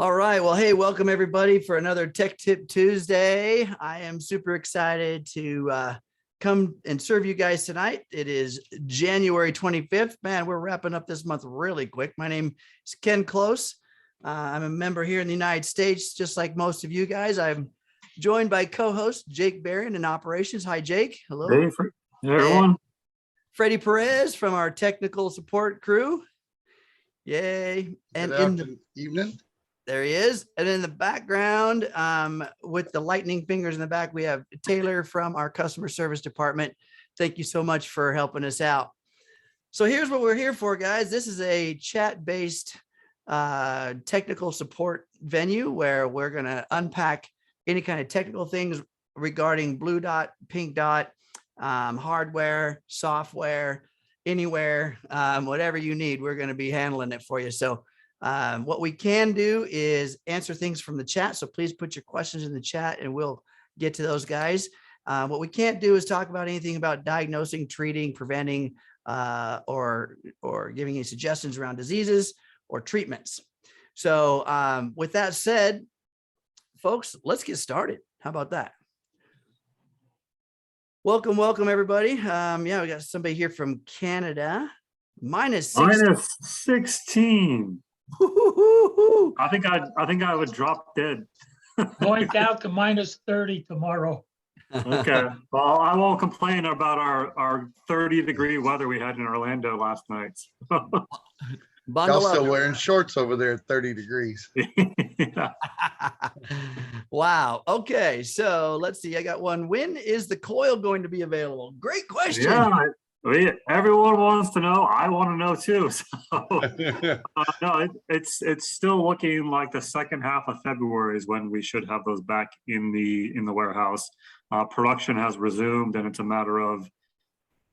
All right. Well, hey, welcome everybody for another Tech Tip Tuesday. I am super excited to come and serve you guys tonight. It is January 25th. Man, we're wrapping up this month really quick. My name is Ken Close. I'm a member here in the United States, just like most of you guys. I'm joined by co-host Jake Barron in operations. Hi, Jake. Hello. Hey, everyone. Freddie Perez from our technical support crew. Yay. And Good evening. There he is. And in the background, with the lightning fingers in the back, we have Taylor from our customer service department. Thank you so much for helping us out. So here's what we're here for, guys. This is a chat-based technical support venue where we're going to unpack any kind of technical things regarding Blue Dot, Pink Dot, hardware, software, anywhere, whatever you need, we're going to be handling it for you. So what we can do is answer things from the chat. So please put your questions in the chat and we'll get to those guys. What we can't do is talk about anything about diagnosing, treating, preventing, or giving any suggestions around diseases or treatments. So with that said, folks, let's get started. How about that? Welcome everybody. Yeah, we got somebody here from Canada. Minus 16. I think I would drop dead. Going down to minus 30 tomorrow. Okay. Well, I won't complain about our 30-degree weather we had in Orlando last night. Y'all still wearing shorts over there at 30 degrees. Yeah. Wow. Okay. So let's see. I got one. When is the Coil going to be available? Great question. Yeah. Everyone wants to know. I want to know too. So no, it's still looking like the second half of February is when we should have those back in the warehouse. Production has resumed, and it's a matter of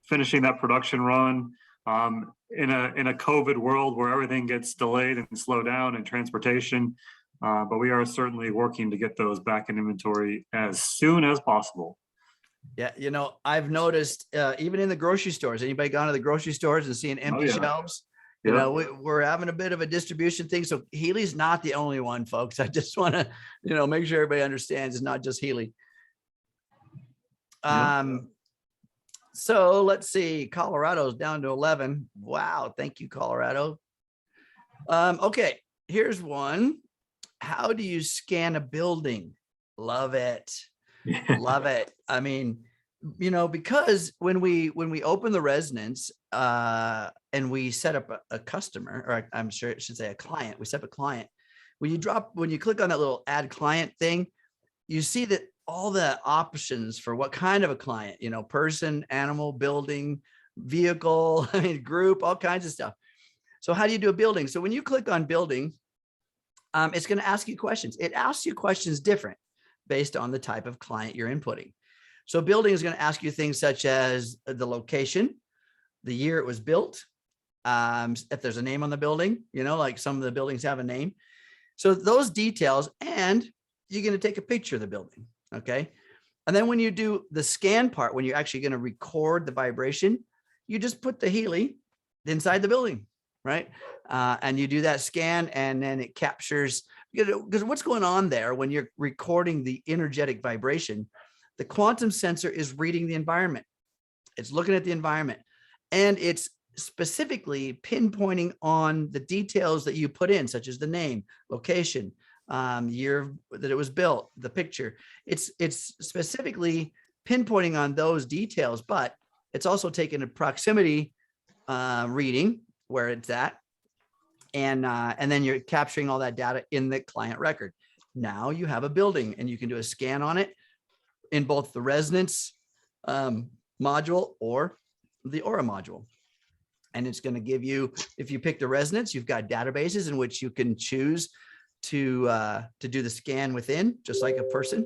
finishing that production run. In a COVID world where everything gets delayed and slowed down in transportation, but we are certainly working to get those back in inventory as soon as possible. Yeah, you know, I've noticed even in the grocery stores, anybody gone to the grocery stores and seeing empty shelves? You know, we're having a bit of a distribution thing. So Healy's not the only one, folks. I just want to, make sure everybody understands it's not just Healy. So let's see, Colorado's down to 11. Wow, thank you, Colorado. Okay, here's one. How do you scan a building? Love it. Love it. I mean, because when we open the residence and we set up a customer, or I'm sure it should say a client, we set up a client. When you click on that little add client thing, you see that all the options for what kind of a client, person, animal, building, vehicle, group, all kinds of stuff. So how do you do a building? So when you click on building, it's going to ask you questions. It asks you questions different based on the type of client you're inputting. So building is going to ask you things such as the location, the year it was built, if there's a name on the building, like some of the buildings have a name. So those details, and you're going to take a picture of the building. Okay. And then when you do the scan part, when you're actually going to record the vibration, you just put the Healy inside the building, right? And you do that scan, and then it captures, because what's going on there when you're recording the energetic vibration, the quantum sensor is reading the environment. It's looking at the environment, and it's specifically pinpointing on the details that you put in, such as the name, location, year that it was built, the picture. It's specifically pinpointing on those details, but it's also taking a proximity reading where it's at. And then you're capturing all that data in the client record. Now you have a building, and you can do a scan on it in both the resonance module or the aura module. And it's going to give you, if you pick the resonance, you've got databases in which you can choose to do the scan within, just like a person.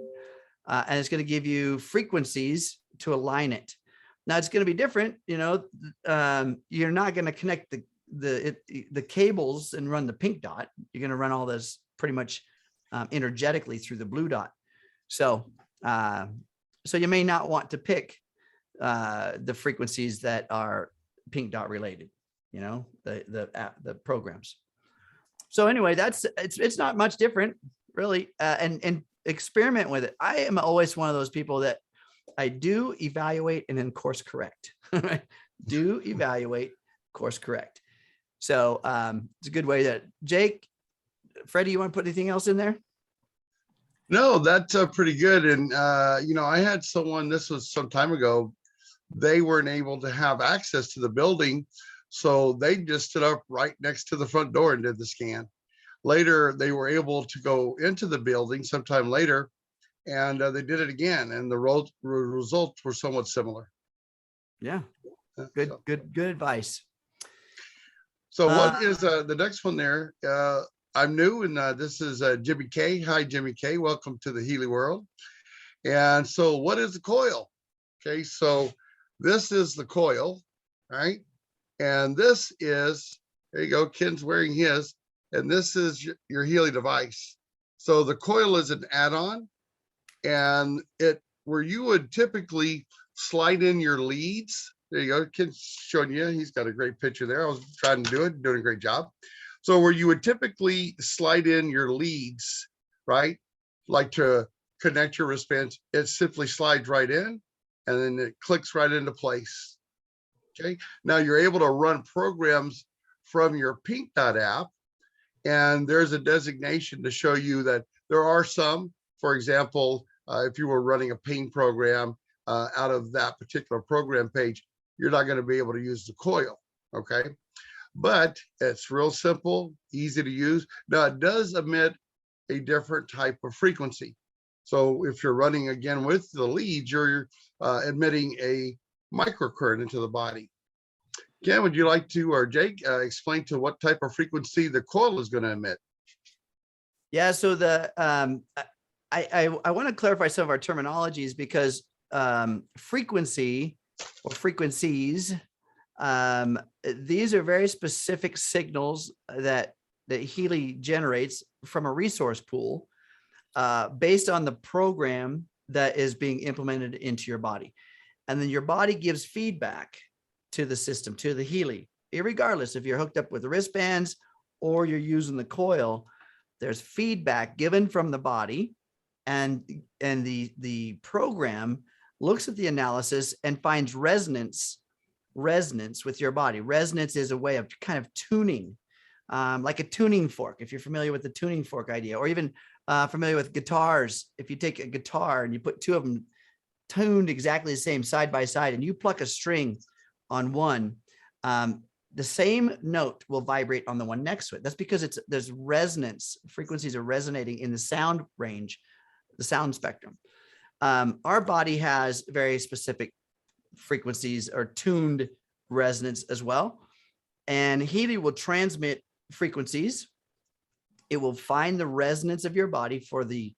And it's going to give you frequencies to align it. Now it's going to be different. You're not going to connect the cables and run the pink dot. You're going to run all this pretty much energetically through the blue dot. So you may not want to pick the frequencies that are pink dot related, the programs. So anyway, it's not much different really. And experiment with it. I am always one of those people that I do evaluate and then course correct. Do evaluate, course correct. So it's a good way that Jake, Freddie, you want to put anything else in there? No, that's pretty good. And, I had someone, this was some time ago, they weren't able to have access to the building. So they just stood up right next to the front door and did the scan. Later, they were able to go into the building sometime later, and they did it again. And the results were somewhat similar. Yeah. Good advice. So what is the next one there? I'm new, and this is Jimmy K. Hi, Jimmy K. Welcome to the Healy world. And so what is the coil? Okay, so this is the coil, right? And this is, there you go, Ken's wearing his, and this is your Healy device. So the coil is an add-on, and where you would typically slide in your leads. There you go, Ken's showing you, he's got a great picture there. I was trying to do it, doing a great job. So where you would typically slide in your leads, right? Like to connect your wristbands, it simply slides right in and then it clicks right into place. Okay. Now you're able to run programs from your Pink Dot app, and there's a designation to show you that there are some, for example, if you were running a pain program out of that particular program page, you're not going to be able to use the coil. Okay. But it's real simple, easy to use. Now it does emit a different type of frequency. So if you're running again with the leads, you're emitting a microcurrent into the body. Ken, would you like to, or Jake, explain to what type of frequency the coil is going to emit? Yeah, so the I want to clarify some of our terminologies, because frequency or frequencies, these are very specific signals that Healy generates from a resource pool based on the program that is being implemented into your body. And then your body gives feedback to the system, to the Healy, irregardless if you're hooked up with the wristbands or you're using the coil. There's feedback given from the body, and the program looks at the analysis and finds resonance with your body. Resonance is a way of kind of tuning, like a tuning fork, if you're familiar with the tuning fork idea, or even familiar with guitars. If you take a guitar and you put two of them tuned exactly the same side by side, and you pluck a string on one, the same note will vibrate on the one next to it. That's because there's resonance. Frequencies are resonating in the sound range, the sound spectrum. Our body has very specific frequencies or tuned resonance as well. And Healy will transmit frequencies. It will find the resonance of your body for the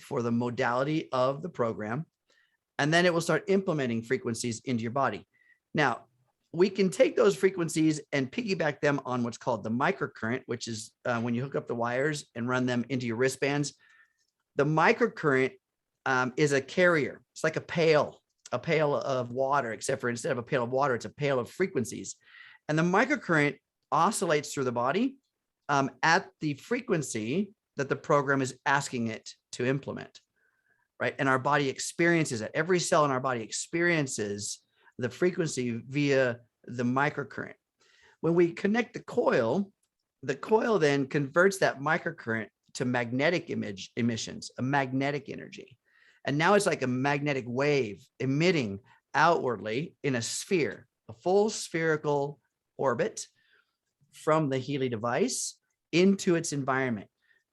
modality of the program. And then it will start implementing frequencies into your body. Now, we can take those frequencies and piggyback them on what's called the microcurrent, which is when you hook up the wires and run them into your wristbands. The microcurrent is a carrier. It's like a pail of water, except for instead of a pail of water, it's a pail of frequencies. And the microcurrent oscillates through the body at the frequency that the program is asking it to implement, right? And our body experiences it. Every cell in our body experiences the frequency via the microcurrent. When we connect the coil then converts that microcurrent to magnetic emissions, a magnetic energy. And now it's like a magnetic wave emitting outwardly in a sphere, a full spherical orbit from the Healy device into its environment.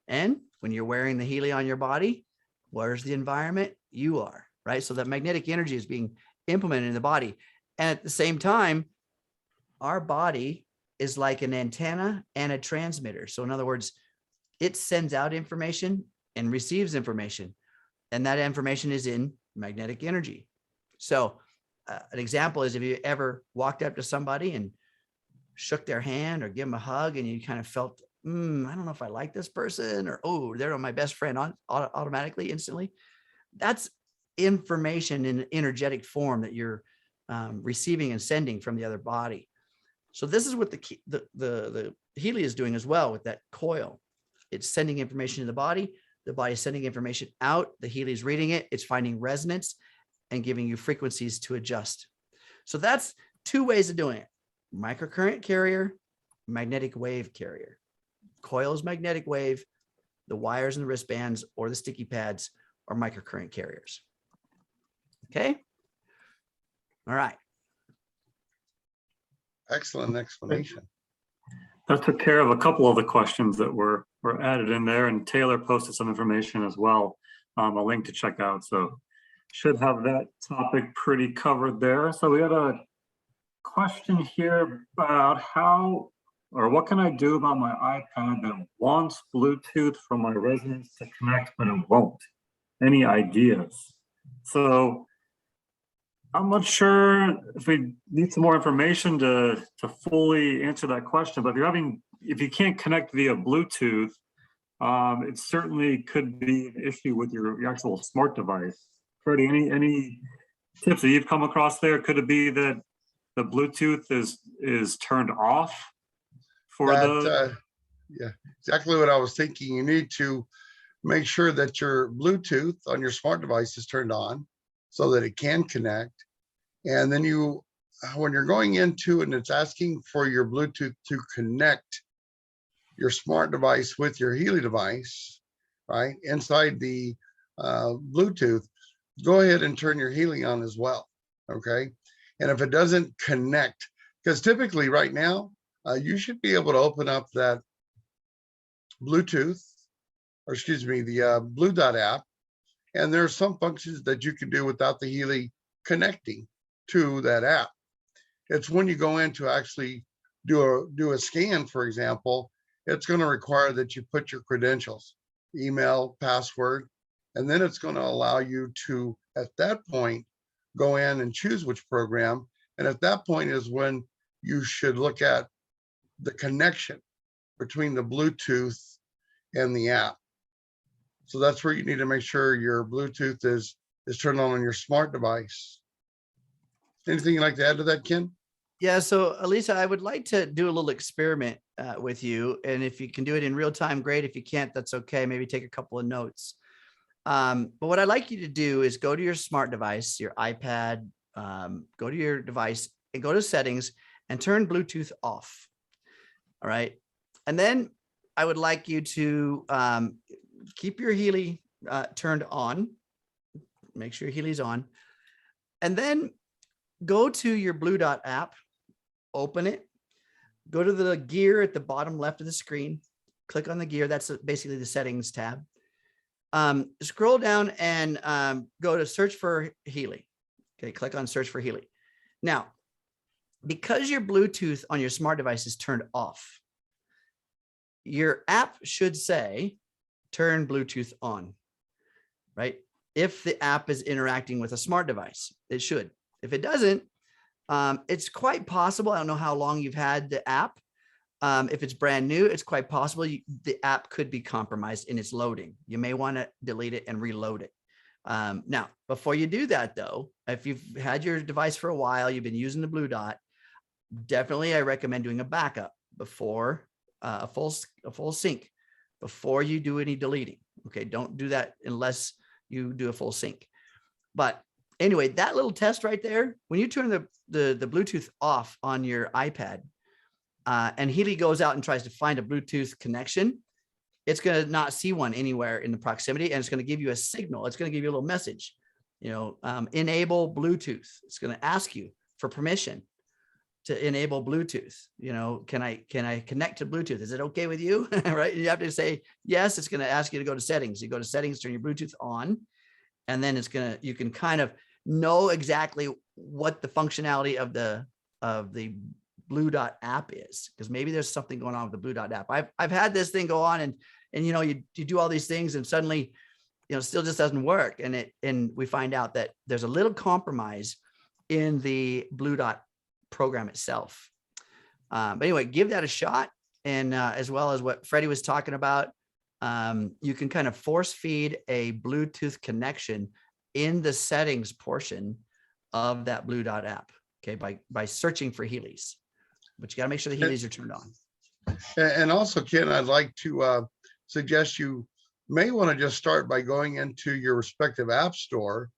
And when you're wearing the Healy on your body, where's the environment? You are, right? So that magnetic energy is being implemented in the body. And at the same time, our body is like an antenna and a transmitter. So in other words, it sends out information and receives information. And that information is in magnetic energy. So an example is if you ever walked up to somebody and shook their hand or give them a hug, and you kind of felt, I don't know if I like this person, or, oh, they're my best friend automatically, instantly. That's information in an energetic form that you're receiving and sending from the other body. So this is what the Healy is doing as well with that coil. It's sending information to the body is sending information out, the Healy is reading it, it's finding resonance and giving you frequencies to adjust. So that's 2 ways of doing it: microcurrent carrier, magnetic wave carrier. Coil is magnetic wave, the wires and the wristbands or the sticky pads are microcurrent carriers. Okay. All right. Excellent explanation. That took care of a couple of the questions that were added in there, and Taylor posted some information as well, a link to check out. So should have that topic pretty covered there. So we had a question here about how, or what can I do about my iPad that wants Bluetooth from my residence to connect, but it won't? Any ideas? So I'm not sure if we need some more information to fully answer that question, but if you can't connect via Bluetooth, it certainly could be an issue with your actual smart device. Freddie, any tips that you've come across there? Could it be that the Bluetooth is turned off for Yeah, exactly what I was thinking. You need to make sure that your Bluetooth on your smart device is turned on so that it can connect. And then when you're going into and it's asking for your Bluetooth to connect your smart device with your Healy device, right? Inside the Bluetooth, go ahead and turn your Healy on as well, okay? And if it doesn't connect, because typically right now, you should be able to open up that Bluetooth, or excuse me, the Blue Dot app, and there are some functions that you can do without the Healy connecting to that app. It's when you go in to actually do a scan, for example, it's going to require that you put your credentials, email, password, and then it's going to allow you to, at that point, go in and choose which program. And at that point is when you should look at the connection between the Bluetooth and the app. So that's where you need to make sure your Bluetooth is turned on your smart device. Anything you'd like to add to that, Ken? Yeah. So Elisa, I would like to do a little experiment with you. And if you can do it in real time, great. If you can't, that's okay. Maybe take a couple of notes. But what I'd like you to do is go to your smart device, your iPad, go to your device and go to settings and turn Bluetooth off. All right. And then I would like you to keep your Healy turned on. Make sure Healy's on. And then go to your Blue Dot app, open it, go to the gear at the bottom left of the screen, click on the gear. That's basically the settings tab. Scroll down and go to search for Healy. Okay, click on search for Healy. Now, because your Bluetooth on your smart device is turned off, your app should say turn Bluetooth on, right? If the app is interacting with a smart device, it should. If it doesn't, it's quite possible. I don't know how long you've had the app. If it's brand new, it's quite possible the app could be compromised in its loading. You may want to delete it and reload it. Now, before you do that, though, if you've had your device for a while, you've been using the Blue Dot, definitely I recommend doing a backup before a full sync before you do any deleting. Okay, don't do that unless you do a full sync. But anyway, that little test right there, when you turn the Bluetooth off on your iPad, and Healy goes out and tries to find a Bluetooth connection, it's going to not see one anywhere in the proximity, and it's going to give you a signal. It's going to give you a little message, enable Bluetooth. It's going to ask you for permission to enable Bluetooth. Can I connect to Bluetooth? Is it okay with you? Right? You have to say yes. It's going to ask you to go to settings. You go to settings, turn your Bluetooth on, and then you can kind of know exactly what the functionality of the Blue Dot app is, because maybe there's something going on with the Blue Dot app. I've had this thing go on and you do all these things and suddenly it still just doesn't work, and we find out that there's a little compromise in the Blue Dot program itself. But anyway, give that a shot, and as well as what Freddie was talking about, you can kind of force feed a Bluetooth connection in the settings portion of that Blue Dot app, okay, by searching for Healy's. But you got to make sure the Healy's are turned on. And also, Ken, I'd like to suggest you may want to just start by going into your respective app store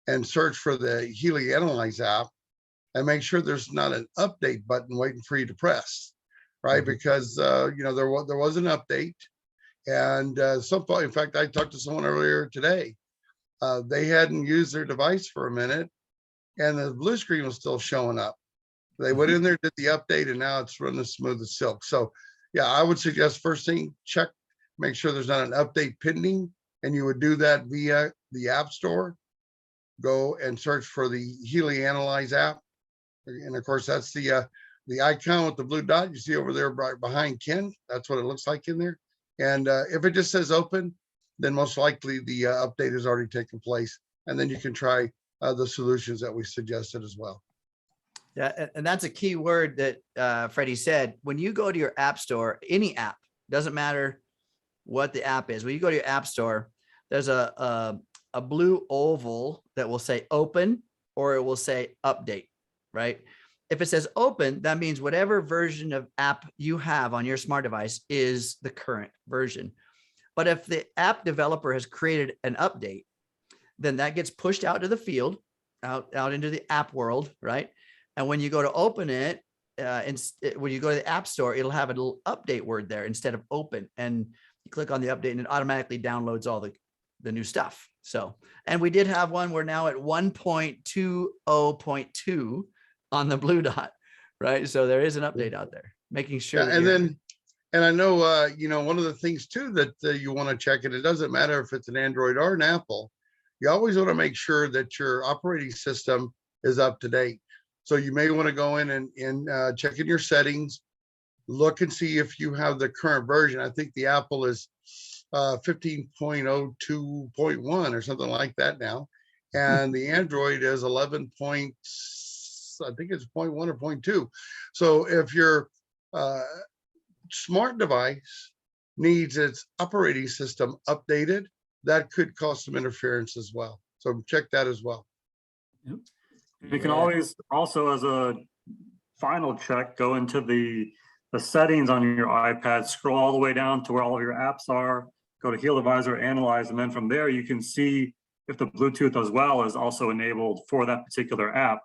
and search for the Healy Analyze app and make sure there's not an update button waiting for you to press, right? Mm-hmm. Because there was an update, and in fact, I talked to someone earlier today. They hadn't used their device for a minute, and the blue screen was still showing up. They went in there, did the update, and now it's running smooth as silk. So, yeah, I would suggest first thing, check, make sure there's not an update pending, and you would do that via the App Store. Go and search for the Healy Analyze app, and of course, that's the icon with the blue dot you see over there right behind Ken. That's what it looks like in there. And if it just says open, then most likely the update has already taken place, and then you can try the solutions that we suggested as well. Yeah, and that's a key word that Freddie said. When you go to your app store, any app, doesn't matter what the app is. When you go to your app store, there's a blue oval that will say open, or it will say update, right? If it says open, that means whatever version of app you have on your smart device is the current version. But if the app developer has created an update, then that gets pushed out to the field, out into the app world, right? And when you go to open it, when you go to the app store, it'll have a little update word there instead of open. And you click on the update and it automatically downloads all the new stuff. So, and we did have one, we're now at 1.20.2 on the blue dot, right? So there is an update out there, making sure. Yeah, and I know, one of the things too that you want to check, and it doesn't matter if it's an Android or an Apple, you always want to make sure that your operating system is up to date. So you may want to go in and check in your settings, look and see if you have the current version. I think the Apple is 15.02.1 or something like that now. And the Android is 11. I think it's 0.1 or 0.2. So if your smart device needs its operating system updated, that could cause some interference as well. So check that as well. Yep. You can always also, as a final check, go into the settings on your iPad, scroll all the way down to where all of your apps are, go to HealAdvisor Analyze, and then from there you can see if the Bluetooth as well is also enabled for that particular app.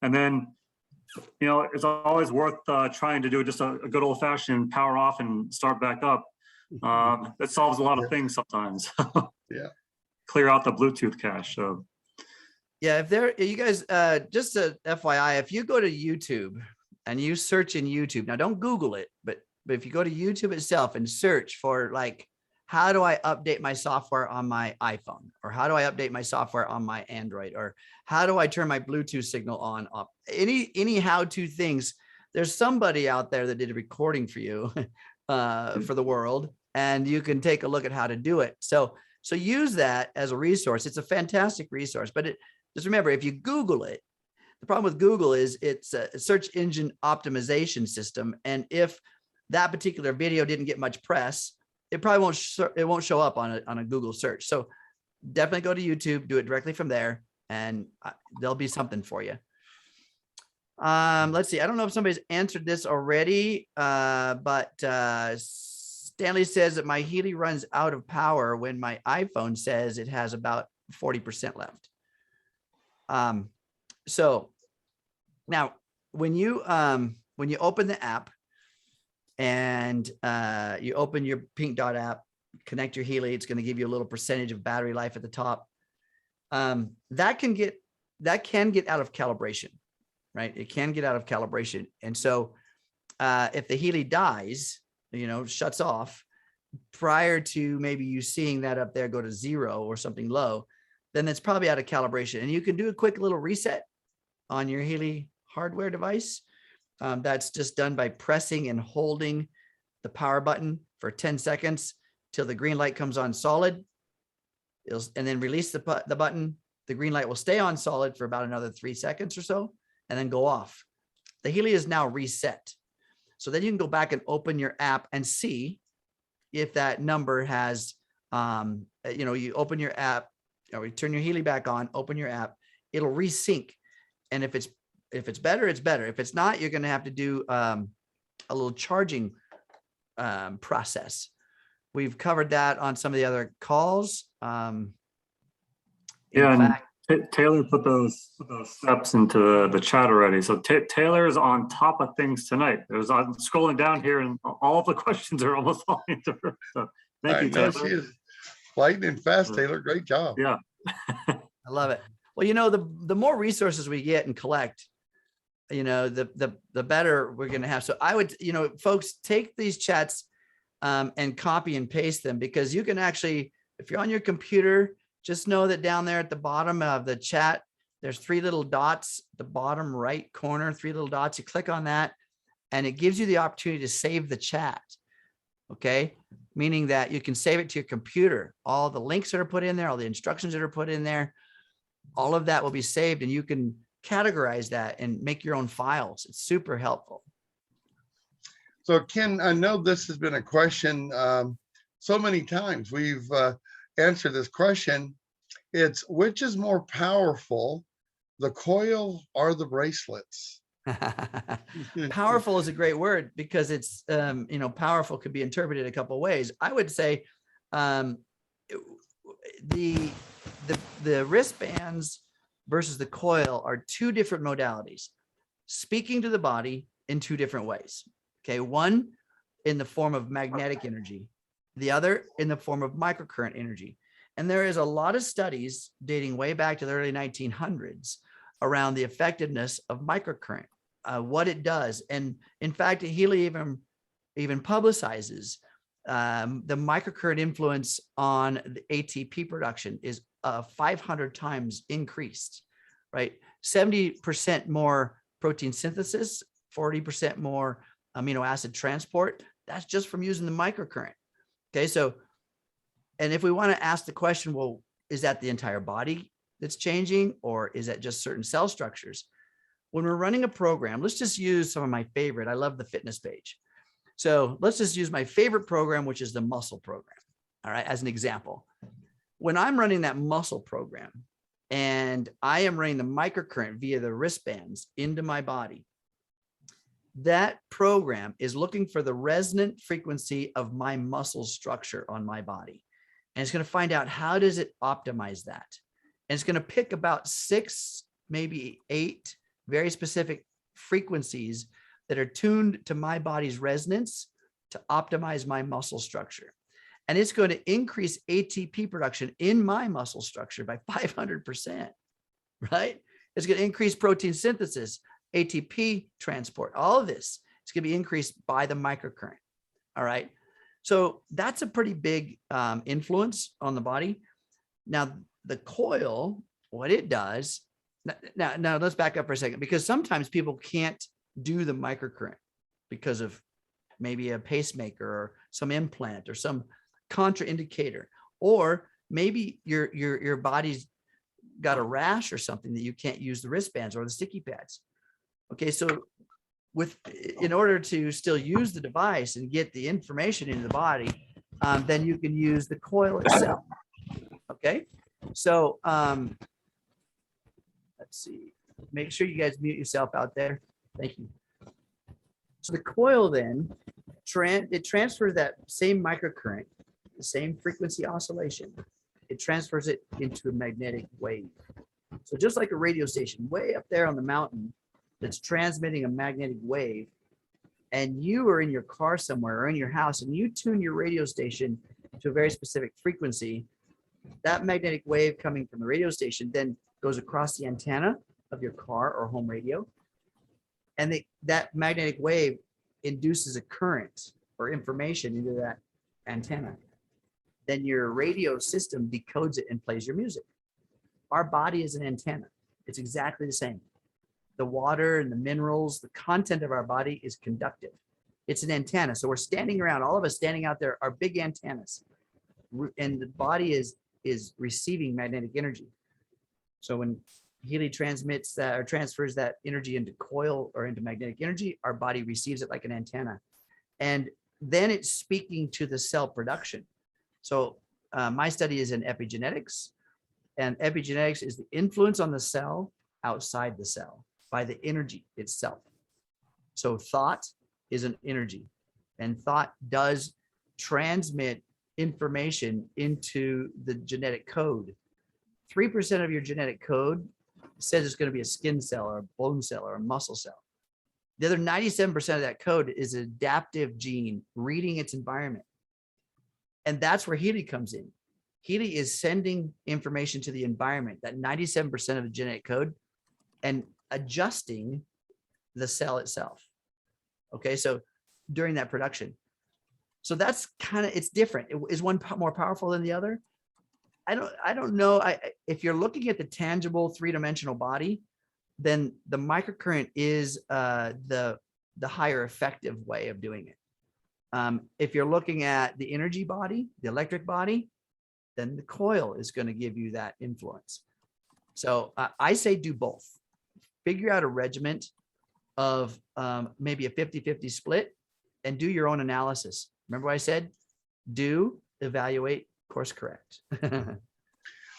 And then, it's always worth trying to do just a good old-fashioned power off and start back up. That solves a lot of things sometimes. Yeah. Clear out the Bluetooth cache. So. Yeah, you guys, just a FYI, if you go to YouTube and you search in YouTube, now don't Google it, but if you go to YouTube itself and search for like, how do I update my software on my iPhone? Or how do I update my software on my Android? Or how do I turn my Bluetooth signal on, off? Any how-to things, there's somebody out there that did a recording for you for the world, and you can take a look at how to do it. So use that as a resource. It's a fantastic resource, but just remember, if you Google it, the problem with Google is it's a search engine optimization system. And if that particular video didn't get much press, it probably won't show up on a Google search. So definitely go to YouTube, do it directly from there, and there'll be something for you. Let's see. I don't know if somebody's answered this already, but Stanley says that my Healy runs out of power when my iPhone says it has about 40% left. So now when you open the app and you open your pink dot app, connect your Healy, it's going to give you a little percentage of battery life at the top. That can get out of calibration, right? It can get out of calibration. And so if the Healy dies, shuts off prior to maybe you seeing that up there go to 0 or something low, then it's probably out of calibration. And you can do a quick little reset on your Healy hardware device. That's just done by pressing and holding the power button for 10 seconds till the green light comes on solid. And then release the button. The green light will stay on solid for about another 3 seconds or so, and then go off. The Healy is now reset. So then you can go back and open your app and see if that number has, you open your app, or you turn your Healy back on, open your app, it'll resync. And if it's better, it's better. If it's not, you're going to have to do a little charging process. We've covered that on some of the other calls. In Yeah, and fact, Taylor put those steps into the chat already. So Taylor is on top of things tonight. I'm scrolling down here, and all of the questions are almost falling into her. So thank I you, know Taylor. she is lightning fast, Taylor. Great job. Yeah. I love it. Well, the more resources we get and collect, the better we're going to have. So I would, folks, take these chats and copy and paste them, because you can actually, if you're on your computer, just know that down there at the bottom of the chat, there's 3 little dots, the bottom right corner, 3 little dots. You click on that and it gives you the opportunity to save the chat. Okay. Meaning that you can save it to your computer. All the links that are put in there, all the instructions that are put in there, all of that will be saved, and you can categorize that and make your own files. It's super helpful. So Ken, I know this has been a question so many times. We've answered this question. It's, which is more powerful, the coil or the bracelets? Powerful is a great word, because it's, powerful could be interpreted a couple of ways. I would say the wristbands versus the coil are 2 different modalities, speaking to the body in 2 different ways. Okay. One in the form of magnetic energy, the other in the form of microcurrent energy. And there is a lot of studies dating way back to the early 1900s around the effectiveness of microcurrent, what it does. And in fact, Healy even publicizes the microcurrent influence on the ATP production is 500 times increased, right? 70% more protein synthesis, 40% more amino acid transport. That's just from using the microcurrent. Okay. So, and if we want to ask the question, well, is that the entire body that's changing, or is that just certain cell structures? When we're running a program, let's just use some of my favorite. I love the fitness page. So let's just use my favorite program, which is the muscle program. All right. As an example, when I'm running that muscle program and I am running the microcurrent via the wristbands into my body, that program is looking for the resonant frequency of my muscle structure on my body. And it's going to find out, how does it optimize that? And it's going to pick about 6, maybe 8 very specific frequencies that are tuned to my body's resonance to optimize my muscle structure. And it's going to increase ATP production in my muscle structure by 500%, right? It's going to increase protein synthesis, ATP transport, all of this. It's going to be increased by the microcurrent. All right. So that's a pretty big influence on the body. Now, the coil, what it does, now let's back up for a second, because sometimes people can't do the microcurrent because of maybe a pacemaker or some implant or some contraindicator, or maybe your body's got a rash or something that you can't use the wristbands or the sticky pads. Okay, so in order to still use the device and get the information into the body, then you can use the coil itself. Okay, so let's see. Make sure you guys mute yourself out there. Thank you. So the coil then, it transfers that same microcurrent, the same frequency oscillation. It transfers it into a magnetic wave. So just like a radio station way up there on the mountain that's transmitting a magnetic wave, and you are in your car somewhere or in your house and you tune your radio station to a very specific frequency, that magnetic wave coming from the radio station then goes across the antenna of your car or home radio. And that magnetic wave induces a current or information into that antenna. Then your radio system decodes it and plays your music. Our body is an antenna. It's exactly the same. The water and the minerals, the content of our body is conductive. It's an antenna. So we're standing around, all of us standing out there are big antennas. And the body is receiving magnetic energy. So when Healy transmits that or transfers that energy into coil or into magnetic energy, our body receives it like an antenna. And then it's speaking to the cell production. So my study is in epigenetics, and epigenetics is the influence on the cell outside the cell by the energy itself. So thought is an energy. and thought does transmit information into the genetic code. 3% of your genetic code says it's going to be a skin cell or a bone cell or a muscle cell. The other 97% of that code is an adaptive gene reading its environment. And that's where Healy comes in. Healy is sending information to the environment, that 97% of the genetic code, and adjusting the cell itself. Okay, so during that production. So that's kind of, it's different. Is one more powerful than the other? I don't know. If you're looking at the tangible three-dimensional body, then the microcurrent is the higher effective way of doing it. If you're looking at the energy body, the electric body, then the coil is going to give you that influence. So I say do both. Figure out a regiment of maybe a 50-50 split and do your own analysis. Remember what I said? Do, evaluate, course correct.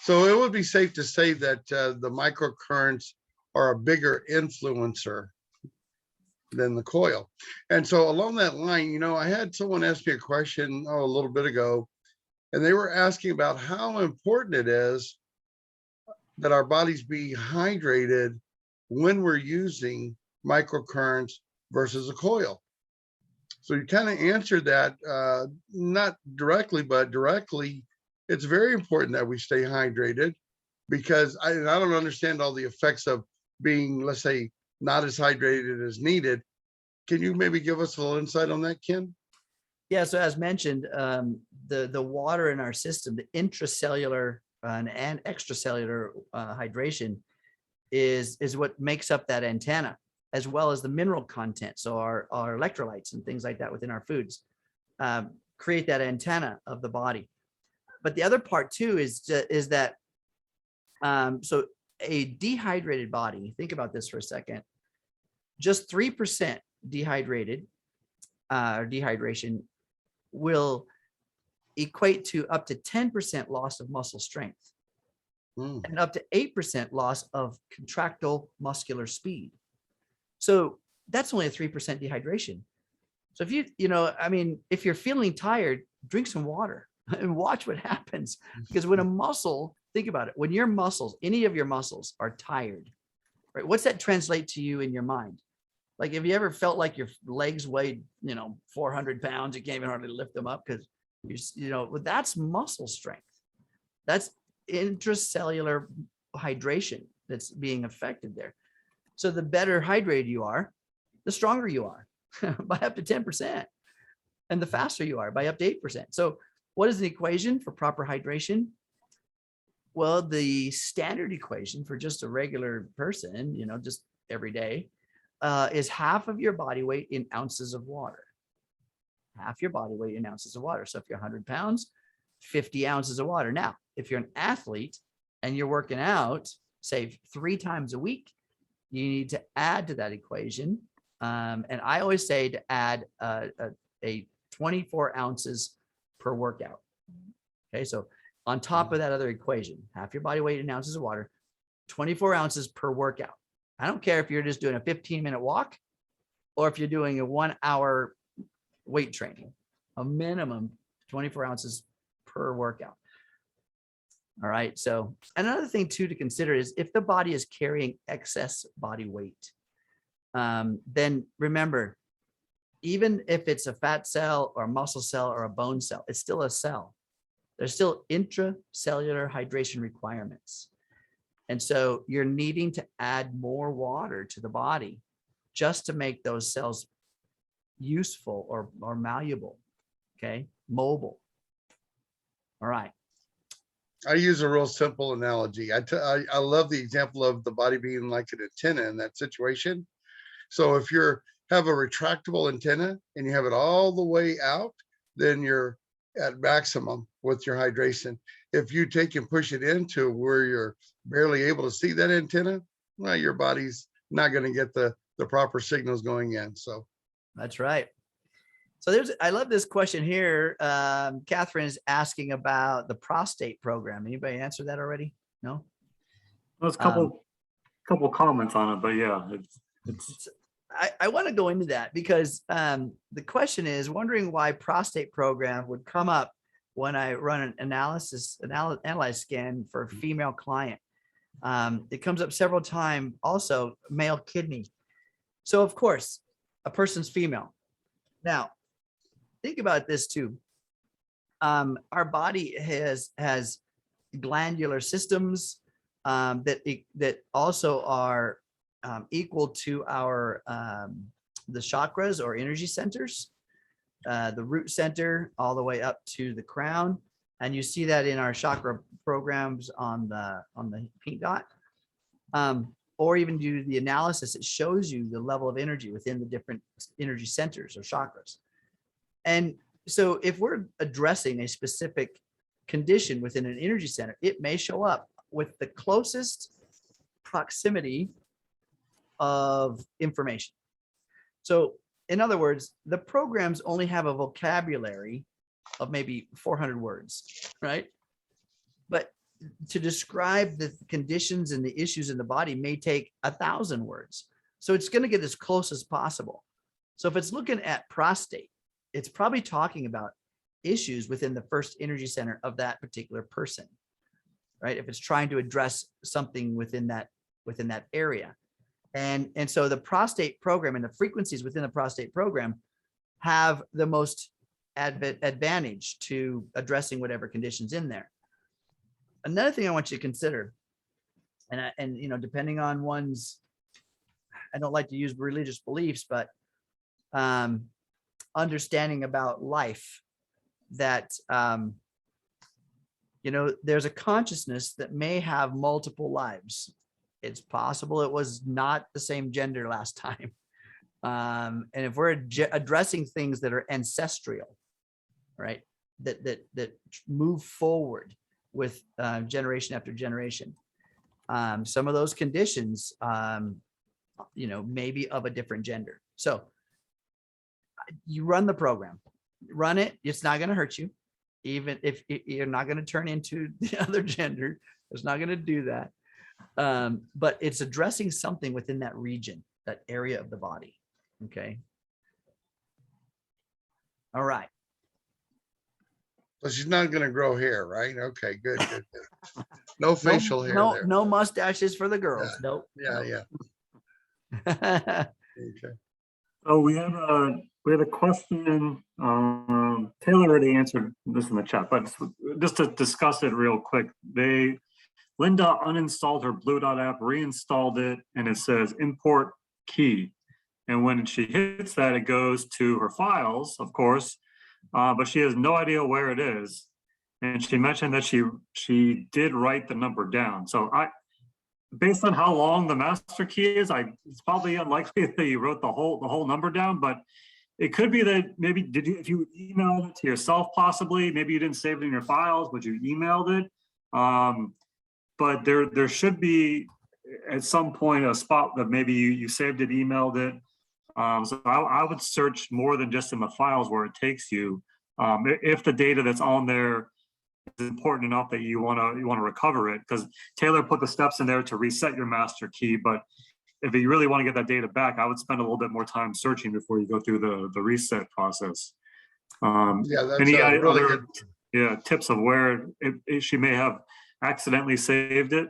So it would be safe to say that the microcurrents are a bigger influencer than the coil. And so along that line, you know, I had someone ask me a question a little bit ago, and they were asking about how important it is that our bodies be hydrated when we're using microcurrents versus a coil. So you kind of answered that, not directly, but directly. It's very important that we stay hydrated, because I don't understand all the effects of being, let's say, not as hydrated as needed. Can you maybe give us a little insight on that, Ken? Yeah, so as mentioned, the water in our system, the intracellular and extracellular hydration is what makes up that antenna, as well as the mineral content. So our electrolytes and things like that within our foods create that antenna of the body. But the other part too is that so a dehydrated body, think about this for a second, just 3% dehydrated or dehydration will equate to up to 10% loss of muscle strength and up to 8% loss of contractile muscular speed. So that's only a 3% dehydration. So if if you're feeling tired, drink some water and watch what happens. Because when a muscle, think about it, when your muscles, any of your muscles are tired, right? What's that translate to you in your mind? Like, have you ever felt like your legs weighed, 400 pounds, you can't even hardly lift them up because that's muscle strength. That's intracellular hydration that's being affected there. So the better hydrated you are, the stronger you are by up to 10%, and the faster you are by up to 8%. So what is the equation for proper hydration? Well, the standard equation for just a regular person, just every day, is half of your body weight in ounces of water. Half your body weight in ounces of water. So if you're 100 pounds, 50 ounces of water. Now, if you're an athlete and you're working out, say 3 times a week, you need to add to that equation. And I always say to add a 24 ounces per workout. Okay, so on top of that other equation, half your body weight in ounces of water, 24 ounces per workout. I don't care if you're just doing a 15-minute walk or if you're doing a 1-hour weight training, a minimum 24 ounces per workout. All right. So another thing too to consider is if the body is carrying excess body weight, then remember, even if it's a fat cell or a muscle cell or a bone cell, it's still a cell. There's still intracellular hydration requirements. And so you're needing to add more water to the body just to make those cells useful or malleable, okay, mobile. All right. I use a real simple analogy. I love the example of the body being like an antenna in that situation. So if you have a retractable antenna and you have it all the way out, then you're at maximum with your hydration. If you take and push it into where you're barely able to see that antenna, well, your body's not going to get the proper signals going in. So that's right. So I love this question here. Catherine is asking about the prostate program. Anybody answer that already? No? There's a couple comments on it, but yeah, it's I want to go into that because the question is wondering why prostate program would come up when I run an analyze scan for a female client. It comes up several times. Also, male kidney. So of course, a person's female. Now, think about this too. Our body has glandular systems that also are equal to our the chakras or energy centers, the root center all the way up to the crown, and you see that in our chakra programs on the pink dot, or even do the analysis. It shows you the level of energy within the different energy centers or chakras. And so if we're addressing a specific condition within an energy center, it may show up with the closest proximity of information. So in other words, the programs only have a vocabulary of maybe 400 words, right? But to describe the conditions and the issues in the body may take 1,000 words. So it's going to get as close as possible. So if it's looking at prostate, it's probably talking about issues within the first energy center of that particular person, right? If it's trying to address something within that area. And so the prostate program and the frequencies within the prostate program have the most advantage to addressing whatever conditions in there. Another thing I want you to consider, and you know, depending on one's, I don't like to use religious beliefs, but understanding about life, that you know, there's a consciousness that may have multiple lives. It's possible it was not the same gender last time. And if we're addressing things that are ancestral, right, that move forward with generation after generation, some of those conditions, you know, may be of a different gender. So you run the program, run it. It's not going to hurt you. Even if you're not going to turn into the other gender, it's not going to do that. But it's addressing something within that region, that area of the body. Okay. All right. So she's not going to grow hair, right? Okay, good. No facial hair there. No mustaches for the girls. Yeah. Nope. Yeah. Okay. Oh, we had a question. Taylor already answered this in the chat, but just to discuss it real quick, Linda uninstalled her Blue Dot app, reinstalled it, and it says import key. And when she hits that, it goes to her files, of course, but she has no idea where it is. And she mentioned that she did write the number down. So based on how long the master key is, it's probably unlikely that you wrote the whole number down, but it could be that maybe if you emailed it to yourself, possibly, maybe you didn't save it in your files, but you emailed it. But there should be at some point a spot that maybe you saved it, emailed it. So I would search more than just in the files where it takes you. If the data that's on there is important enough that you want to recover it, because Taylor put the steps in there to reset your master key. But if you really want to get that data back, I would spend a little bit more time searching before you go through the reset process. Yeah, that's any really other good. Tips of where she may have accidentally saved it?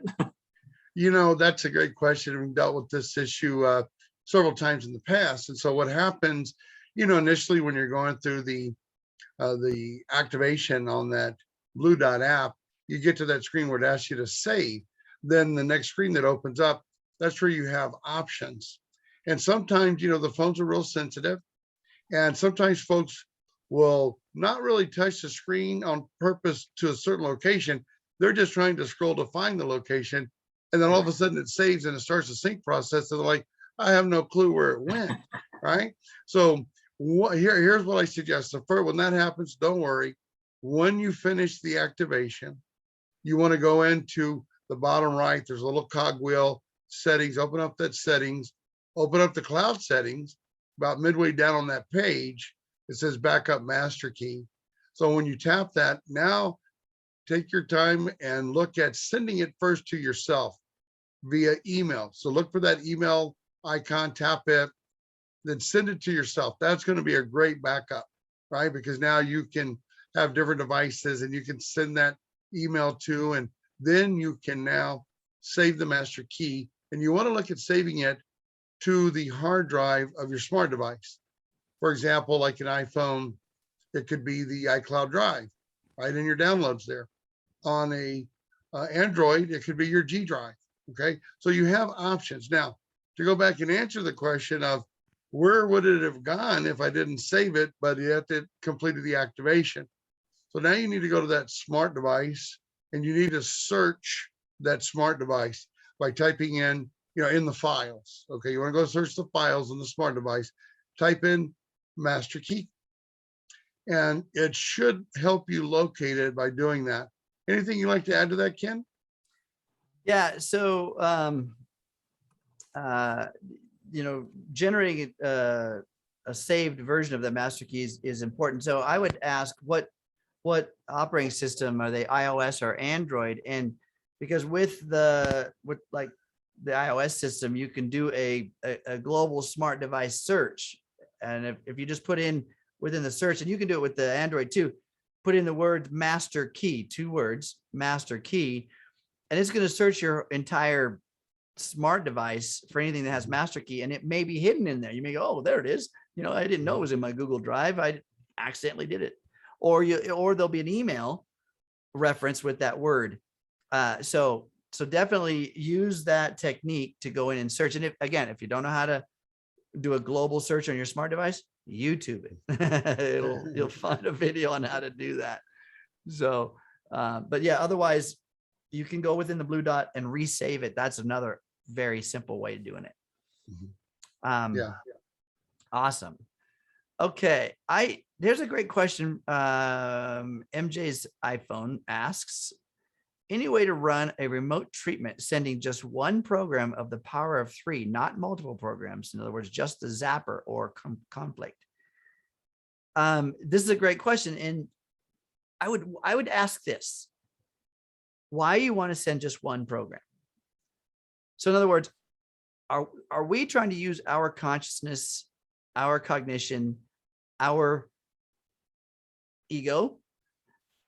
You know, that's a great question. We've dealt with this issue several times in the past. And so what happens, you know, initially when you're going through the activation on that Blue Dot app, you get to that screen where it asks you to save. Then the next screen that opens up, that's where you have options. And sometimes, you know, the phones are real sensitive. And sometimes folks will not really touch the screen on purpose to a certain location. They're just trying to scroll to find the location. And then all of a sudden it saves and it starts the sync process. And they're like, I have no clue where it went, right? So here's what I suggest. So first, when that happens, don't worry. When you finish the activation, you want to go into the bottom right. There's a little cogwheel, settings, open up that settings, open up the cloud settings. About midway down on that page, it says backup master key. So when you tap that, now take your time and look at sending it first to yourself via email. So look for that email icon, tap it, then send it to yourself. That's going to be a great backup, right? Because now you can have different devices and you can send that email to, and then you can now save the master key. And you want to look at saving it to the hard drive of your smart device. For example, like an iPhone, it could be the iCloud drive, right, in your downloads there. On a Android, it could be your G drive. Okay, so you have options. Now, to go back and answer the question of where would it have gone if I didn't save it, but yet it completed the activation. So now you need to go to that smart device and you need to search that smart device by typing in, in the files. Okay, you want to go search the files on the smart device, type in master key, and it should help you locate it by doing that. Anything you'd like to add to that, Ken? Yeah. So, generating a saved version of the master keys is important. So I would ask what operating system are they, iOS or Android? And because with the iOS system, you can do a global smart device search. And if you just put in within the search, and you can do it with the Android too, put in the word master key, 2 words, master key, and it's going to search your entire smart device for anything that has master key, and it may be hidden in there. You may go, oh, there it is. I didn't know it was in my Google Drive. I accidentally did it. Or there'll be an email reference with that word. So definitely use that technique to go in and search. And if you don't know how to do a global search on your smart device, YouTube it. You'll find a video on how to do that. So, but yeah, otherwise you can go within the blue dot and resave it. That's another very simple way of doing it. Yeah. Awesome. Okay. There's a great question. MJ's iPhone asks, any way to run a remote treatment sending just one program of the power of 3, not multiple programs? In other words, just the zapper or conflict. This is a great question. And I would ask this, why you want to send just one program? So in other words, are we trying to use our consciousness, our cognition, our ego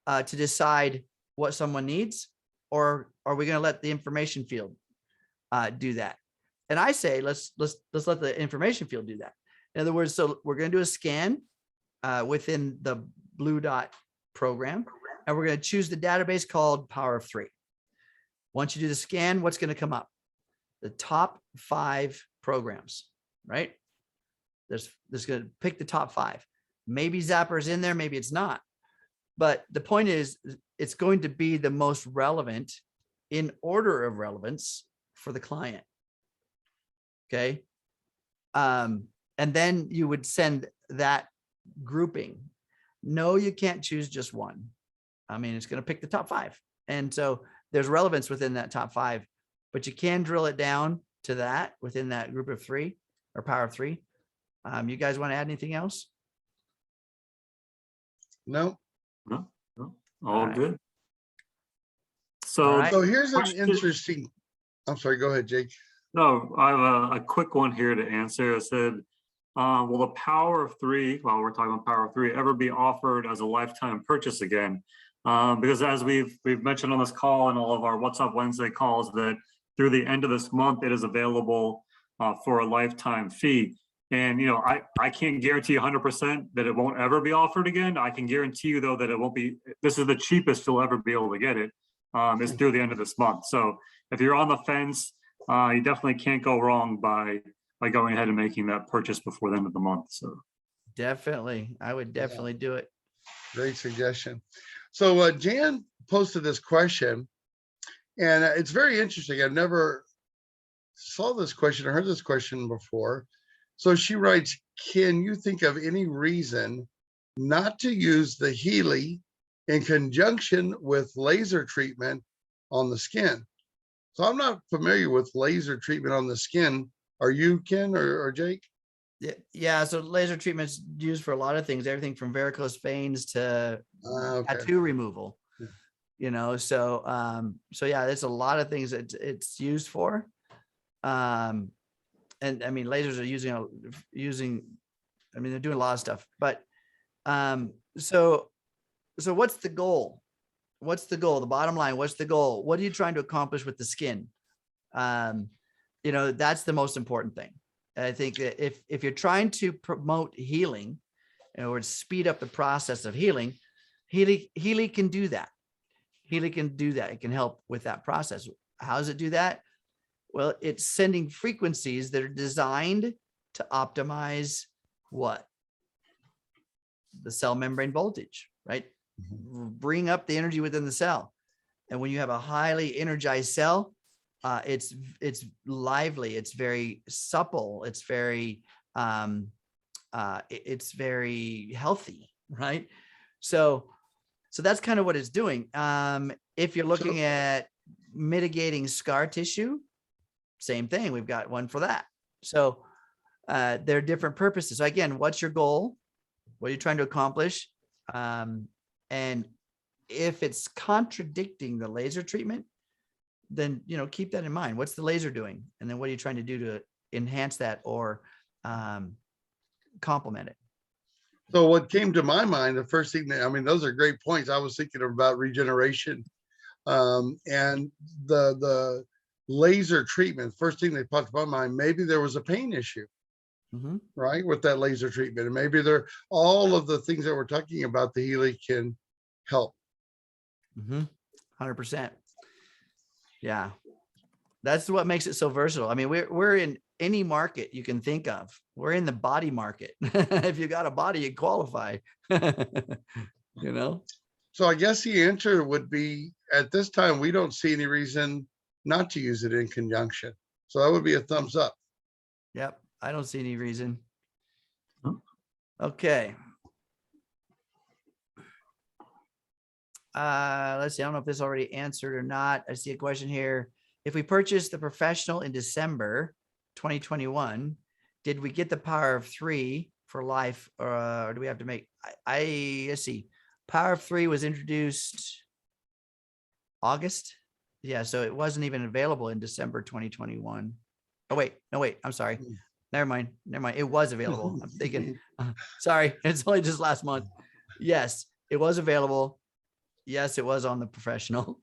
to decide what someone needs? Or are we going to let the information field do that? And I say, let's let the information field do that. In other words, so we're going to do a scan within the blue dot program, and we're going to choose the database called Power of 3. Once you do the scan, what's going to come up? The top 5 programs, right? There's going to pick the top 5. Maybe Zapper's in there, maybe it's not. But the point is, it's going to be the most relevant in order of relevance for the client. Okay. And then you would send that grouping. No, you can't choose just one. I mean, it's going to pick the top 5. And so there's relevance within that top 5, but you can drill it down to that within that group of 3 or power of 3. You guys want to add anything else? No. No, all All right. good. So, All right. So here's an Question- interesting, I'm sorry, go ahead, Jake. no, I have a quick one here to answer. It said, will the power of 3, while we're talking about power of 3, ever be offered as a lifetime purchase again? Because as we've mentioned on this call and all of our What's Up Wednesday calls, that through the end of this month, it is available for a lifetime fee. And, I can't guarantee 100% that it won't ever be offered again. I can guarantee you, though, that it won't be. This is the cheapest you'll ever be able to get it. Is through the end of this month. So if you're on the fence, you definitely can't go wrong by going ahead and making that purchase before the end of the month. So Definitely. I would definitely do it. Great suggestion. So Jan posted this question, and it's very interesting. I've never saw this question or heard this question before. So she writes, can you think of any reason not to use the Healy in conjunction with laser treatment on the skin? So I'm not familiar with laser treatment on the skin. Are you, Ken or Jake? Yeah. So laser treatment's used for a lot of things, everything from varicose veins to Okay. tattoo removal. So yeah, there's a lot of things that it's used for. and I mean, lasers are using, I mean, they're doing a lot of stuff, but, so what's the goal? What's the goal? The bottom line, what's the goal? What are you trying to accomplish with the skin? That's the most important thing. I think that if you're trying to promote healing or speed up the process of healing, Healy can do that. Healy can do that. It can help with that process. How does it do that? Well, it's sending frequencies that are designed to optimize what? The cell membrane voltage, right? Bring up the energy within the cell. And when you have a highly energized cell, it's lively, it's very supple, it's very healthy, right? So that's kind of what it's doing. If you're looking at mitigating scar tissue, same thing. We've got one for that. So there are different purposes. So again, what's your goal? What are you trying to accomplish? And if it's contradicting the laser treatment, then, keep that in mind. What's the laser doing? And then what are you trying to do to enhance that or complement it? So what came to my mind, the first thing that, I mean, those are great points. I was thinking about regeneration, and the laser treatment. First thing that popped to my mind, maybe there was a pain issue, right, with that laser treatment, and maybe all of the things that we're talking about, the Healy can help. 100%. Yeah, that's what makes it so versatile. I mean, we're in any market you can think of. We're in the body market. If you got a body, you qualify. So I guess the answer would be, at this time, we don't see any reason not to use it in conjunction. So that would be a thumbs up. Yep, I don't see any reason. Okay. Let's see. I don't know if this already answered or not. I see a question here. If we purchased the professional in December 2021, did we get the power of 3 for life, or do we have to make? Let's see. Power of 3 was introduced August. Yeah, so it wasn't even available in December 2021. Oh wait, no wait. I'm sorry. Never mind. It was available. I'm thinking. Sorry, it's only just last month. Yes, it was available. Yes, it was on the professional.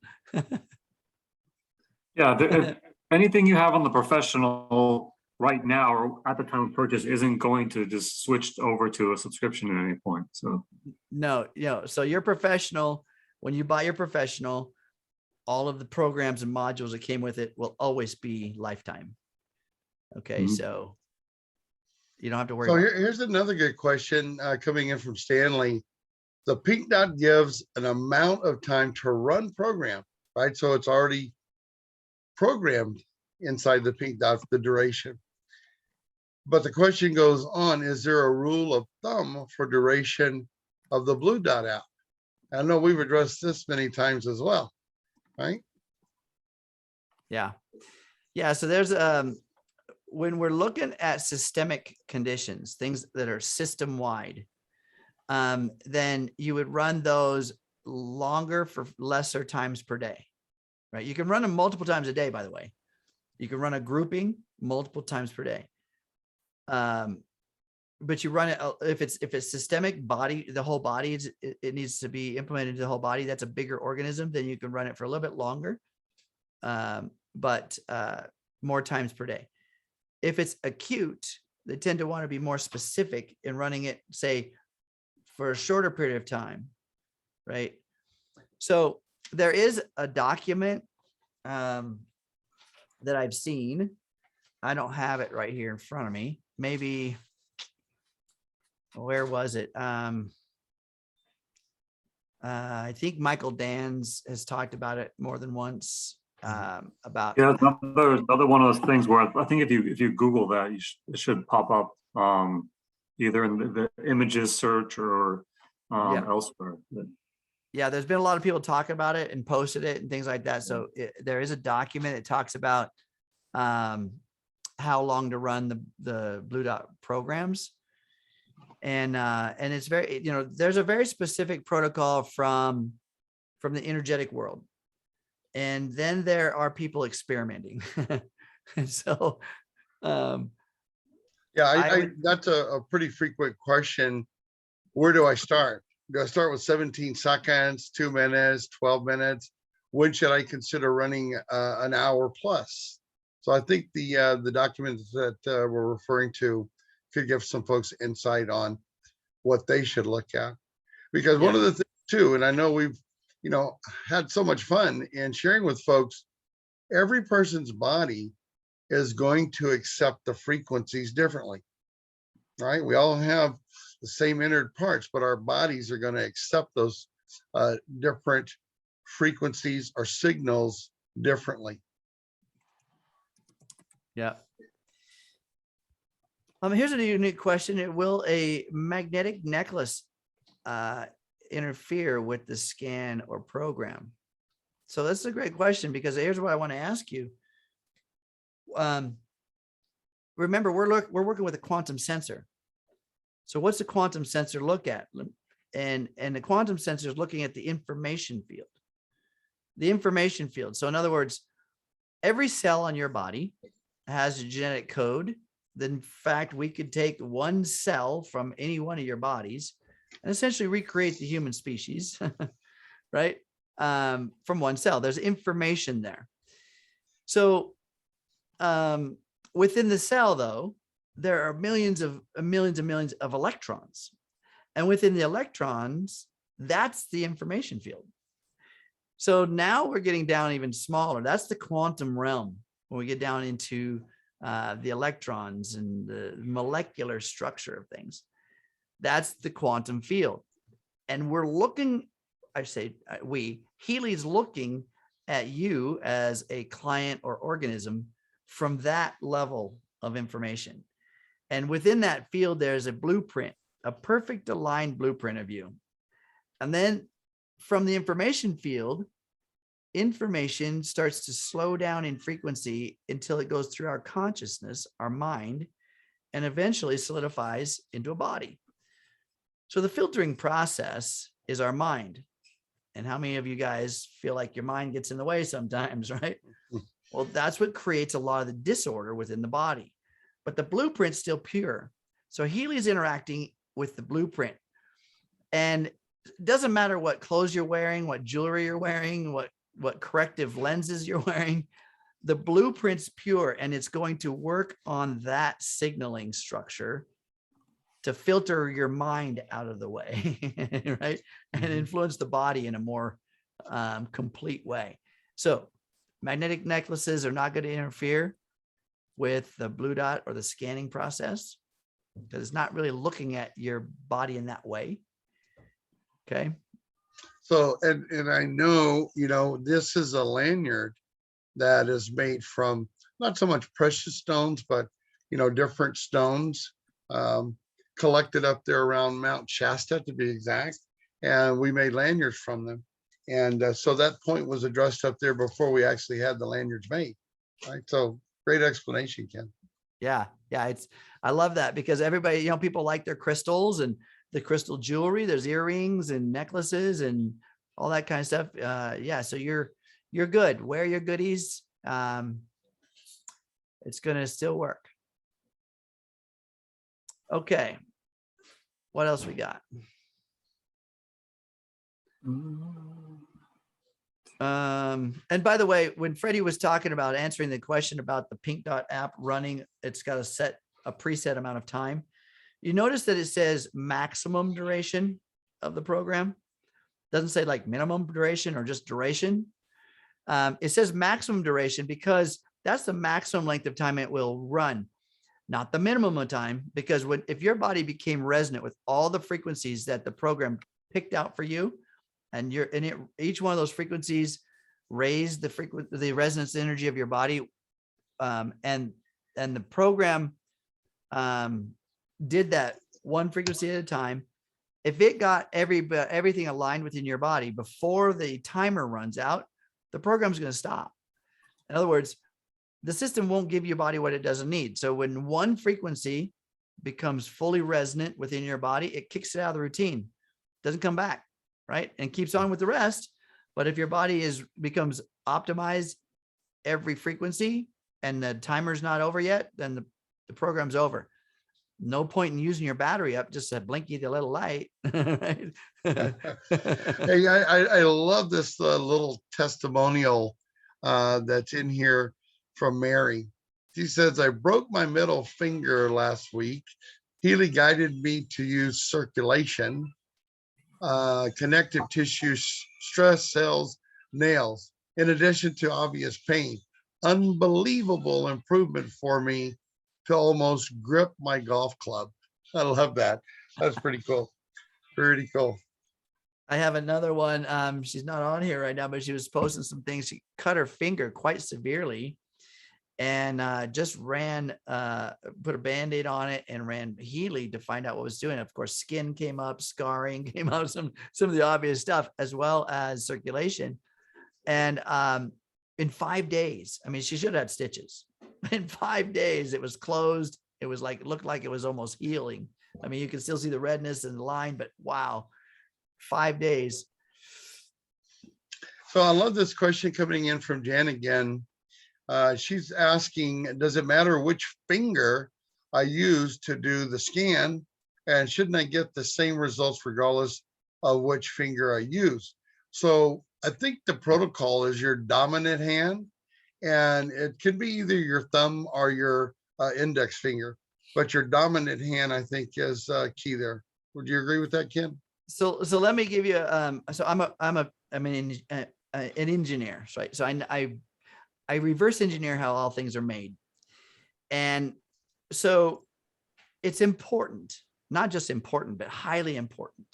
Yeah, anything you have on the professional right now or at the time of purchase isn't going to just switch over to a subscription at any point. So no, so your professional, when you buy your professional, all of the programs and modules that came with it will always be lifetime. Okay, so you don't have to worry. So here's another good question coming in from Stanley. The pink dot gives an amount of time to run program, right? So it's already programmed inside the pink dot, the duration. But the question goes on, is there a rule of thumb for duration of the blue dot app? I know we've addressed this many times as well, right? Yeah. So there's when we're looking at systemic conditions, things that are system wide, then you would run those longer for lesser times per day, right? You can run them multiple times a day, by the way. You can run a grouping multiple times per day. But you run it, if it's systemic body, the whole body, it needs to be implemented into the whole body. That's a bigger organism. Then you can run it for a little bit longer, but more times per day. If it's acute, they tend to want to be more specific in running it, say, for a shorter period of time, right? So there is a document that I've seen. I don't have it right here in front of me. Maybe, where was it? I think Michael Dans has talked about it more than once. About another one of those things where I think if you Google that, it should pop up either in the images search or elsewhere. Yeah, there's been a lot of people talking about it and posted it and things like that. So there is a document that talks about how long to run the blue dot programs. And it's very, there's a very specific protocol from the energetic world. And then there are people experimenting. And so Yeah, I I would- that's a pretty frequent question. Where do I start? Do I start with 17 seconds, 2 minutes, 12 minutes? When should I consider running an hour plus? So I think the documents that we're referring to could give some folks insight on what they should look at. Because one of the things too, and I know we've, had so much fun in sharing with folks, every person's body is going to accept the frequencies differently, right? We all have the same innard parts, but our bodies are going to accept those different frequencies or signals differently. Yeah. Here's a unique question. Will a magnetic necklace interfere with the scan or program? So that's a great question, because here's what I want to ask you. Remember, we're working with a quantum sensor. So what's the quantum sensor look at? And the quantum sensor is looking at the information field. The information field. So in other words, every cell on your body has a genetic code. Then in fact, we could take one cell from any one of your bodies and essentially recreate the human species, right? From one cell. There's information there. So within the cell, though, there are millions of electrons. And within the electrons, that's the information field. So now we're getting down even smaller. That's the quantum realm, when we get down into the electrons and the molecular structure of things. That's the quantum field. And we're looking, Healy's looking at you as a client or organism from that level of information. And within that field, there's a blueprint, a perfect aligned blueprint of you. And then from the information field, information starts to slow down in frequency until it goes through our consciousness, our mind, and eventually solidifies into a body. So the filtering process is our mind. And how many of you guys feel like your mind gets in the way sometimes, right? Well, that's what creates a lot of the disorder within the body. But the blueprint's still pure. So Healy's interacting with the blueprint. And it doesn't matter what clothes you're wearing, what jewelry you're wearing, what corrective lenses you're wearing, the blueprint's pure, and it's going to work on that signaling structure to filter your mind out of the way, right? And influence the body in a more complete way. So magnetic necklaces are not going to interfere with the blue dot or the scanning process, because it's not really looking at your body in that way. Okay. So, and I know, this is a lanyard that is made from not so much precious stones, but, different stones collected up there around Mount Shasta, to be exact. And we made lanyards from them. And so that point was addressed up there before we actually had the lanyards made. Right. So great explanation, Ken. Yeah. I love that, because everybody, people like their crystals and the crystal jewelry. There's earrings and necklaces and all that kind of stuff. Yeah. So you're good. Wear your goodies. It's going to still work. Okay. What else we got? And by the way, when Freddie was talking about answering the question about the Pink Dot app running, it's got a preset amount of time. You notice that it says maximum duration of the program. Doesn't say like minimum duration or just duration. It says maximum duration because that's the maximum length of time it will run, not the minimum of time. Because if your body became resonant with all the frequencies that the program picked out for you, and each one of those frequencies raised the resonance energy of your body, and the program did that one frequency at a time. If it got everything aligned within your body before the timer runs out, the program's going to stop. In other words, the system won't give your body what it doesn't need. So when one frequency becomes fully resonant within your body, it kicks it out of the routine, doesn't come back, right? And keeps on with the rest. But if your body becomes optimized every frequency and the timer's not over yet, then the program's over. no point in using your battery up, just a blinky the little light. Right? Hey, I love this little testimonial that's in here from Mary. She says, I broke my middle finger last week. Healy guided me to use circulation, connective tissue, stress cells, nails, in addition to obvious pain. Unbelievable improvement for me to almost grip my golf club. I love that. That's pretty cool. Pretty cool. I have another one. She's not on here right now, but she was posting some things. She cut her finger quite severely and just ran, put a Band-Aid on it and ran Healy to find out what was doing. Of course, skin came up, scarring came out, some of the obvious stuff, as well as circulation. And in 5 days, I mean, she should have had stitches. In 5 days, it was closed. It was like, it looked like it was almost healing. I mean, you can still see the redness and the line, but wow, 5 days. So I love this question coming in from Jan again. She's asking, does it matter which finger I use to do the scan? And shouldn't I get the same results regardless of which finger I use? So I think the protocol is your dominant hand, and it could be either your thumb or your index finger, but your dominant hand, I think, is key there. Would you agree with that, Ken? So let me give you, so I'm an engineer, right? So I reverse engineer how all things are made. And so it's important, not just important, but highly important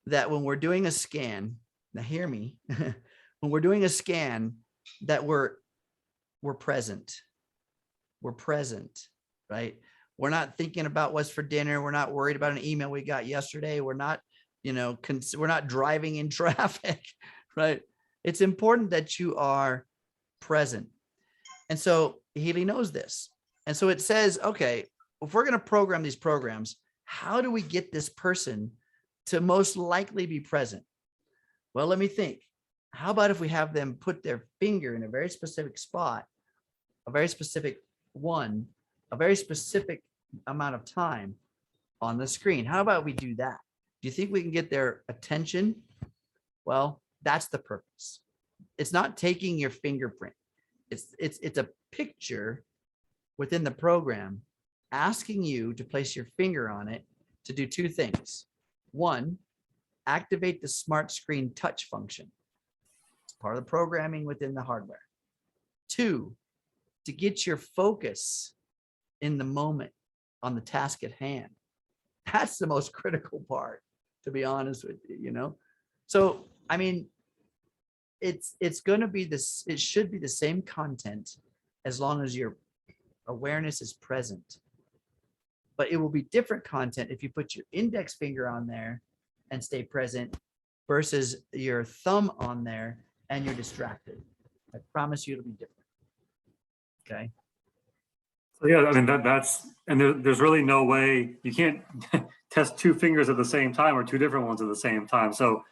that when we're doing a scan, now hear me, when we're doing a scan, that we're present. We're present, right? We're not thinking about what's for dinner. We're not worried about an email we got yesterday. We're not, we're not driving in traffic, right? It's important that you are present. And so Healy knows this. And so it says, okay, if we're going to program these programs, how do we get this person to most likely be present? Well, let me think. How about if we have them put their finger in a very specific spot, a very specific one, a very specific amount of time on the screen? How about we do that? Do you think we can get their attention? Well, that's the purpose. It's not taking your fingerprint. It's a picture within the program asking you to place your finger on it to do two things. One, activate the smart screen touch function. It's part of the programming within the hardware. Two, to get your focus in the moment on the task at hand. That's the most critical part, to be honest with you, So, I mean, it's going to be this, it should be the same content as long as your awareness is present. But it will be different content if you put your index finger on there and stay present versus your thumb on there and you're distracted. I promise you it'll be different. Okay. So yeah, I mean that's and there's really no way you can't test two fingers at the same time or two different ones at the same time. So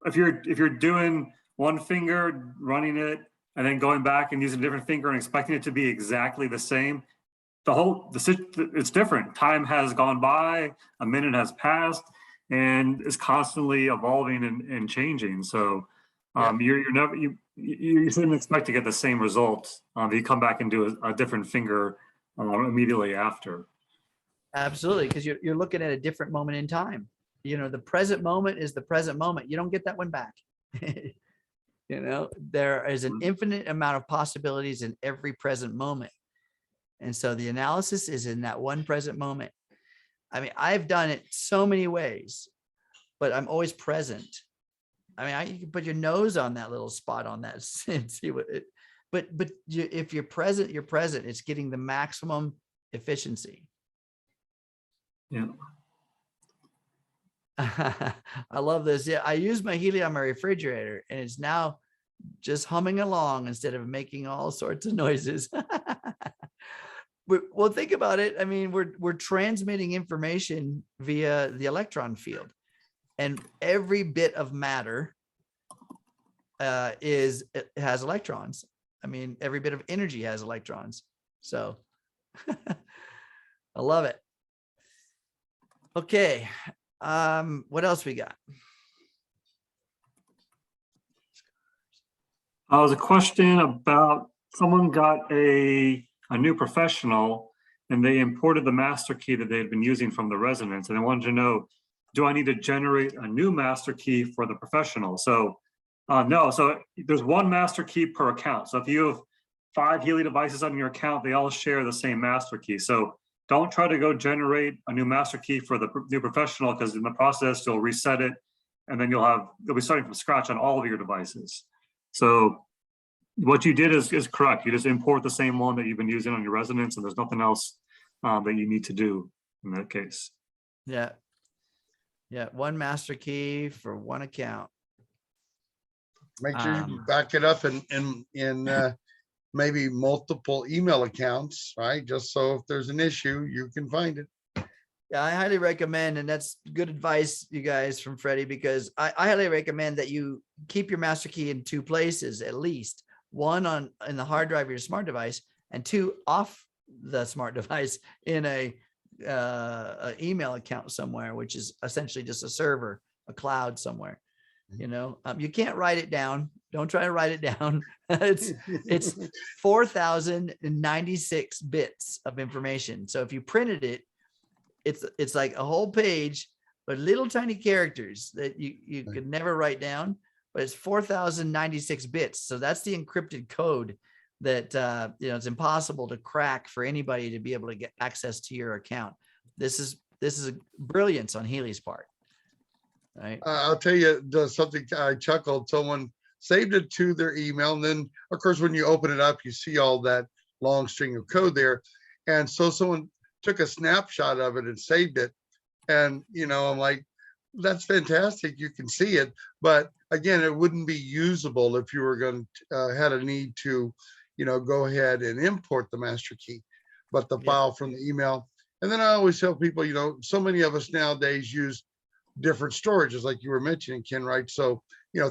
if you're doing one finger, running it, and then going back and using a different finger and expecting it to be exactly the same, it's different. Time has gone by, a minute has passed, and it's constantly evolving and changing. So you shouldn't expect to get the same results if you come back and do a different finger immediately after. Absolutely, because you're looking at a different moment in time. The present moment is the present moment. You don't get that one back. There is an infinite amount of possibilities in every present moment. And so the analysis is in that one present moment. I mean, I've done it so many ways, but I'm always present. I mean, you can put your nose on that little spot on that and see what it, but if you're present, you're present. It's getting the maximum efficiency. Yeah. I love this. Yeah, I use my Healy on my refrigerator and it's now just humming along instead of making all sorts of noises. Well, think about it. I mean, we're transmitting information via the electron field, and every bit of matter it has electrons. I mean, every bit of energy has electrons. So I love it. Okay. What else we got? Was a question about someone got a new professional and they imported the master key that they had been using from the residence, and they wanted to know, do I need to generate a new master key for the professional? So no, so there's one master key per account. So if you have 5 Healy devices on your account, they all share the same master key. So don't try to go generate a new master key for the new professional, because in the process you'll reset it, and then you'll be starting from scratch on all of your devices. So what you did is correct. You just import the same one that you've been using on your residence, and there's nothing else that you need to do in that case. Yeah. Yeah. One master key for one account. Make sure you back it up in maybe multiple email accounts, right? Just so if there's an issue, you can find it. Yeah, I highly recommend, and that's good advice, you guys, from Freddie, because I highly recommend that you keep your master key in 2 places, at least one in the hard drive of your smart device, and 2 off the smart device in a email account somewhere, which is essentially just a server, a cloud somewhere. You know, you can't write it down. Don't try to write it down. It's 4,096 bits of information. So if you printed it, it's like a whole page, but little tiny characters that you could never write down, but it's 4,096 bits. So that's the encrypted code that, it's impossible to crack for anybody to be able to get access to your account. This is a brilliance on Healy's part. Right. I'll tell you something. I chuckled. Someone saved it to their email, and then of course when you open it up, you see all that long string of code there, and so someone took a snapshot of it and saved it. And I'm like, that's fantastic, you can see it, but again, it wouldn't be usable if you were going to had a need to go ahead and import the master key, but the file from the email. And then I always tell people, so many of us nowadays use different storages, like you were mentioning, Ken, right? So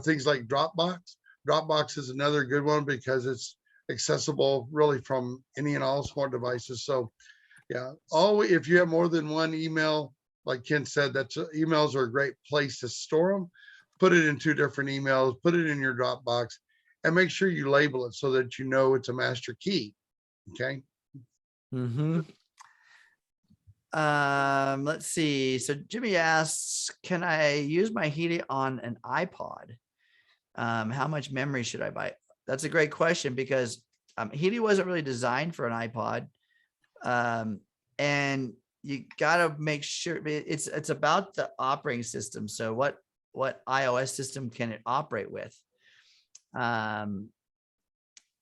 things like Dropbox is another good one because it's accessible really from any and all smart devices. So yeah, always, if you have more than one email, like Ken said, emails are a great place to store them. Put it in 2 different emails, put it in your Dropbox, and make sure you label it so that it's a master key. Okay. Mm-hmm. Let's see. So Jimmy asks, can I use my Healy on an iPod? How much memory should I buy? That's a great question, because Healy wasn't really designed for an iPod. And you got to make sure it's about the operating system. So what iOS system can it operate with?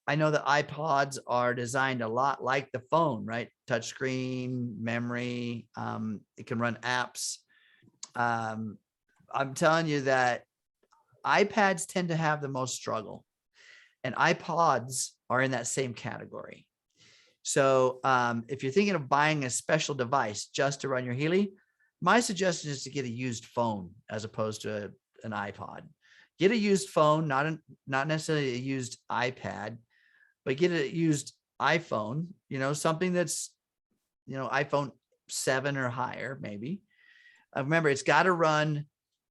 I know that iPods are designed a lot like the phone, right? Touchscreen, memory, it can run apps. I'm telling you that iPads tend to have the most struggle, and iPods are in that same category. So if you're thinking of buying a special device just to run your Healy, my suggestion is to get a used phone as opposed to an iPod. Get a used phone, not necessarily a used iPad, but get a used iPhone, something that's, iPhone 7 or higher, maybe. Remember, it's got to run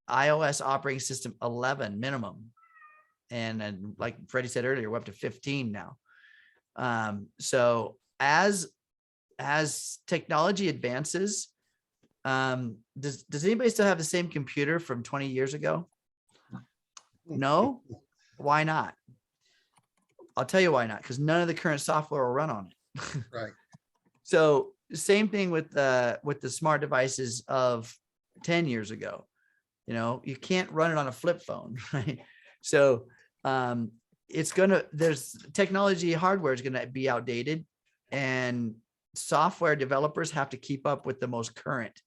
iOS operating system 11 minimum. And like Freddie said earlier, we're up to 15 now. So as technology advances, does anybody still have the same computer from 20 years ago? No? Why not? I'll tell you why not, because none of the current software will run on it. Right. So same thing with the smart devices of 10 years ago. You can't run it on a flip phone, right? So there's technology, hardware is gonna be outdated, and software developers have to keep up with the most current.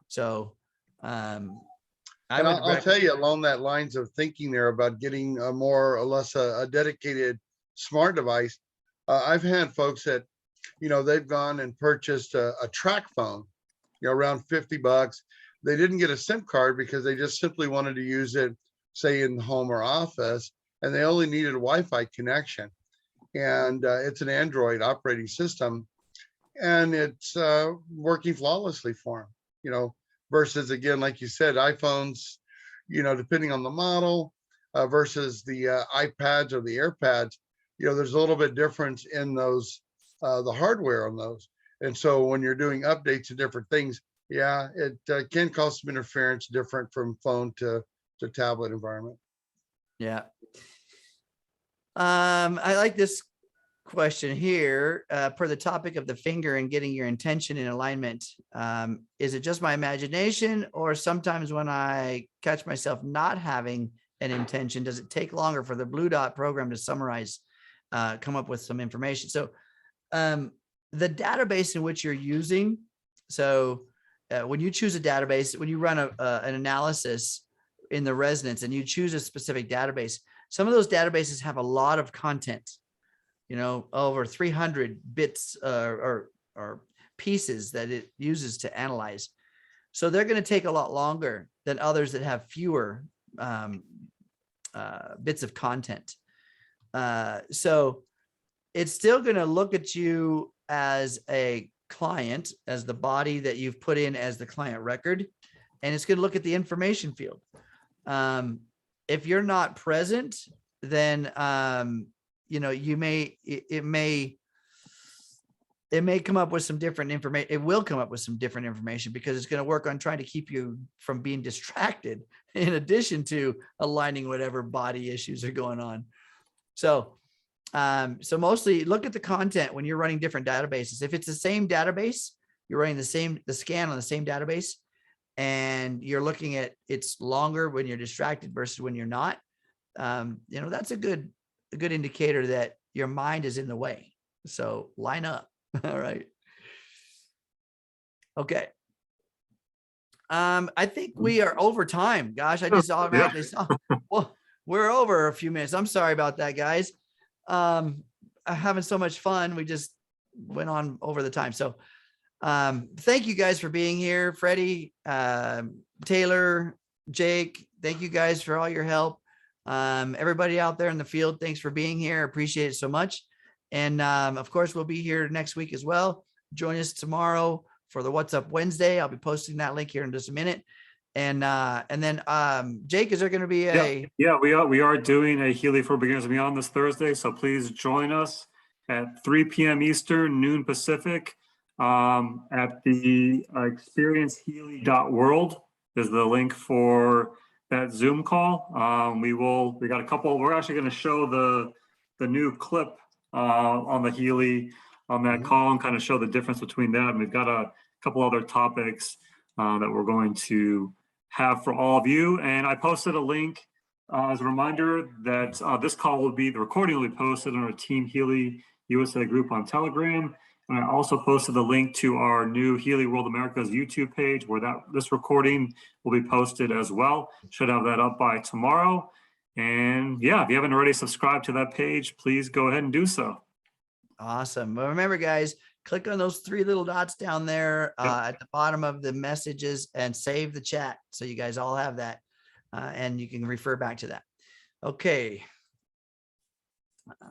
So I'll tell you, along that lines of thinking there about getting a more or less a dedicated smart device. I've had folks that, they've gone and purchased a track phone, around $50. They didn't get a SIM card because they just simply wanted to use it, say in the home or office, and they only needed a Wi-Fi connection. And it's an Android operating system, and it's working flawlessly for them. versus again, like you said, iPhones, depending on the model, versus the iPads or the AirPads, there's a little bit difference in those, the hardware on those. And so when you're doing updates and different things, yeah, it can cause some interference different from phone to tablet environment. Yeah. I like this question here. Per the topic of the finger and getting your intention in alignment, is it just my imagination, or sometimes when I catch myself not having an intention, does it take longer for the blue dot program to summarize, come up with some information? So the database in which you're using, so when you choose a database, when you run an analysis in the resonance and you choose a specific database, some of those databases have a lot of content, over 300 bits or pieces that it uses to analyze. So they're going to take a lot longer than others that have fewer bits of content. So it's still going to look at you as a client, as the body that you've put in as the client record, and it's going to look at the information field. If you're not present, then it may come up with some different information. It will come up with some different information because it's going to work on trying to keep you from being distracted, in addition to aligning whatever body issues are going on. So mostly look at the content when you're running different databases. If it's the same database, you're running the scan on the same database, and you're looking at it's longer when you're distracted versus when you're not. That's a good indicator that your mind is in the way. So line up. All right. Okay. I think we are over time. Gosh, I just automatically saw. Well, we're over a few minutes. I'm sorry about that, guys. I'm having so much fun. We just went on over the time. So thank you guys for being here. Freddie, Taylor, Jake, thank you guys for all your help. Everybody out there in the field, thanks for being here. Appreciate it so much. And of course, we'll be here next week as well. Join us tomorrow for the What's Up Wednesday. I'll be posting that link here in just a minute. And then Jake, is there going to be a we are doing a Healy for Beginners and Beyond this Thursday, so please join us at 3 p.m. Eastern, noon Pacific, at the experiencehealy.world is the link for that Zoom call. We got a couple. We're actually going to show the new clip on the Healy on that call and kind of show the difference between that. And we've got a couple other topics that we're going to have for all of you. And I posted a link as a reminder that this call the recording will be posted on our Team Healy USA group on Telegram. And I also posted the link to our new Healy World America's YouTube page where this recording will be posted as well. Should have that up by tomorrow. And yeah, if you haven't already subscribed to that page, please go ahead and do so. Awesome. Well, remember, guys, click on those 3 little dots down there at the bottom of the messages and save the chat. So you guys all have that and you can refer back to that. Okay.